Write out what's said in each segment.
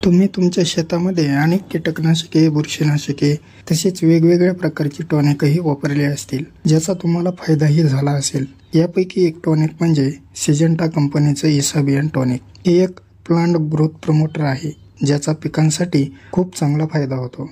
तुम्ही तुमच्या शेतामध्ये अनेक कीटकनाशके, बुरशीनाशके तसेच वेगवेगळ्या प्रकारची टॉनिकही वापरली असतील, ज्याचा तुम्हाला फायदाही झाला असेल। यापैकी एक टॉनिक म्हणजे सिजंटा कंपनीचं इसाबियन टॉनिक। हे एक प्लांट ग्रोथ प्रमोटर आहे, ज्याचा पिकांसाठी खूप चांगला फायदा होतो।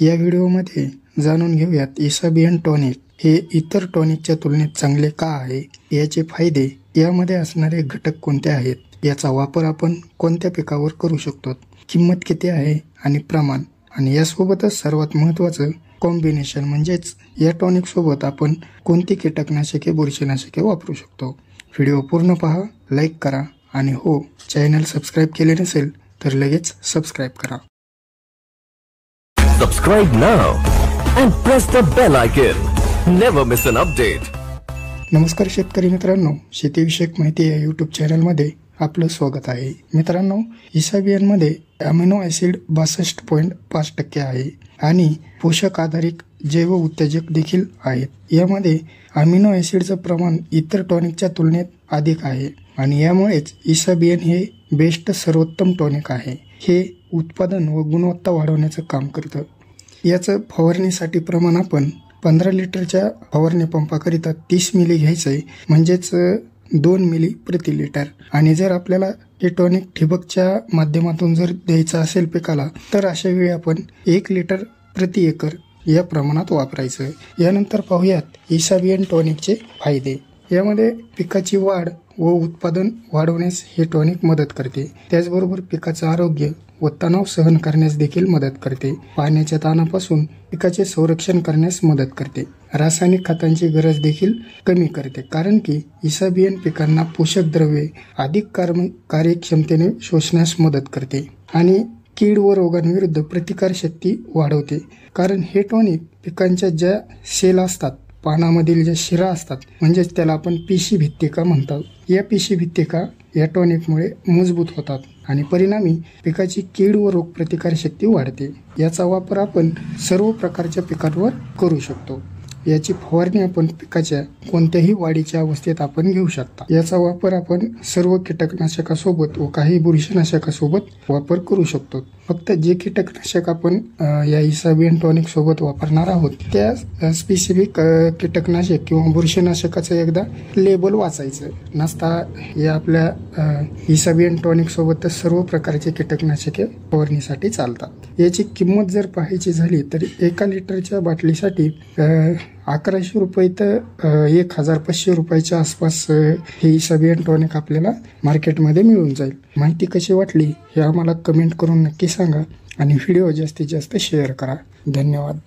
या व्हिडिओमध्ये जाणून घेऊयात इसाबियन टॉनिक हे इतर टॉनिकच्या तुलनेत चांगले का आहे, याचे फायदे, यामध्ये असणारे घटक कोणते आहेत, याचा वापर आपण कोणत्या पिकावर करू शकतो, किंमत किती आहे आणि प्रमाण, आणि यासोबतच सर्वात महत्त्वाचं कॉम्बिनेशन म्हणजेच या टॉनिक सोबत आपण कोणती कीटकनाशके, बुरशीनाशके वापरू शकतो। व्हिडिओ पूर्ण पहा, लाईक करा आणि हो, चॅनल सबस्क्राइब केले नसेल तर लगेच सबस्क्राइब करा। Subscribe now and press the bell icon. Never miss an update. नमस्कार शेतकरी मित्रांनो, शेतीविषयक माहिती या यूट्यूब चॅनलमध्ये आपलं स्वागत आहे। मित्रांनो, इसाबियनमध्ये अमिनो ॲसिड 62.5% आहे आणि पोषक आधारित जैव उत्तेजक देखील आहेत। यामध्ये अमिनो ॲसिडचं प्रमाण इतर टॉनिकच्या तुलनेत अधिक आहे आणि यामुळेच इसाबियन हे बेस्ट सर्वोत्तम टॉनिक आहे। हे उत्पादन व गुणवत्ता वाढवण्याचं काम करतं। याचं फवारणीसाठी प्रमाण आपण 15 लिटरच्या फवारणी पंपाकरिता 30 मिली घ्यायचं आहे, म्हणजेच 2 मिली प्रति लिटर। आणि जर आपल्याला हे टॉनिक ठिबकच्या माध्यमातून जर द्यायचं असेल पिकाला, तर अशा वेळी आपण 1 लिटर प्रति एकर या प्रमाणात वापरायचं। यानंतर पाहूयात इसाबियन टॉनिकचे फायदे। यामध्ये पिकाची वाढ व उत्पादन वाढवण्यास हे टॉनिक मदत करते। त्याचबरोबर पिकाचं आरोग्य व तणाव सहन करण्यास देखील मदत करते। पाण्याच्या ताणापासून पिकाचे संरक्षण करण्यास मदत करते। रासायनिक खतांची गरज देखील कमी करते, कारण की इसाबियन पिकांना पोषक द्रव्ये अधिक कार्यक्षमतेने शोषण्यास मदत करते आणि कीड व रोगांविरुद्ध प्रतिकारशक्ती वाढवते। कारण हे टॉनिक पिकांच्या ज्या सेल असतात, पानामधील ज्या शिरा असतात, म्हणजेच त्याला आपण पेशी भित्तिका म्हणतात, या पेशी भित्तिका या टॉनिकमुळे मजबूत होतात आणि परिणामी पिकाची कीड व रोग प्रतिकारशक्ती वाढते। याचा वापर आपण सर्व प्रकारच्या पिकांवर करू शकतो। याची फवारणी आपण पिकाच्या कोणत्याही वाढीच्या अवस्थेत आपण घेऊ शकता। याचा वापर आपण सर्व कीटकनाशकासोबत व काही बुरशीनाशकासोबत वापर करू शकतो। फक्त जे कीटकनाशक आपण या इसाबियन टॉनिक सोबत वापरणार आहोत, त्या स्पेसिफिक कीटकनाशक किंवा बुरशीनाशकाचं एकदा लेबल वाचायचं नसता। या आपल्या इसाबियन टॉनिक सोबत सर्व प्रकारचे कीटकनाशके फवारणीसाठी चालतात। याची किंमत जर पाहायची झाली तर 1 लिटरच्या बाटलीसाठी 1100 रुपये तर 1500 रुपयाच्या आसपास हे इसाबियन टॉनिक आपल्याला मार्केटमध्ये मिळून जाईल। माहिती कशी वाटली हे आम्हाला कमेंट करून नक्की सांगा आणि व्हिडिओ जास्तीत जास्त शेअर करा। धन्यवाद।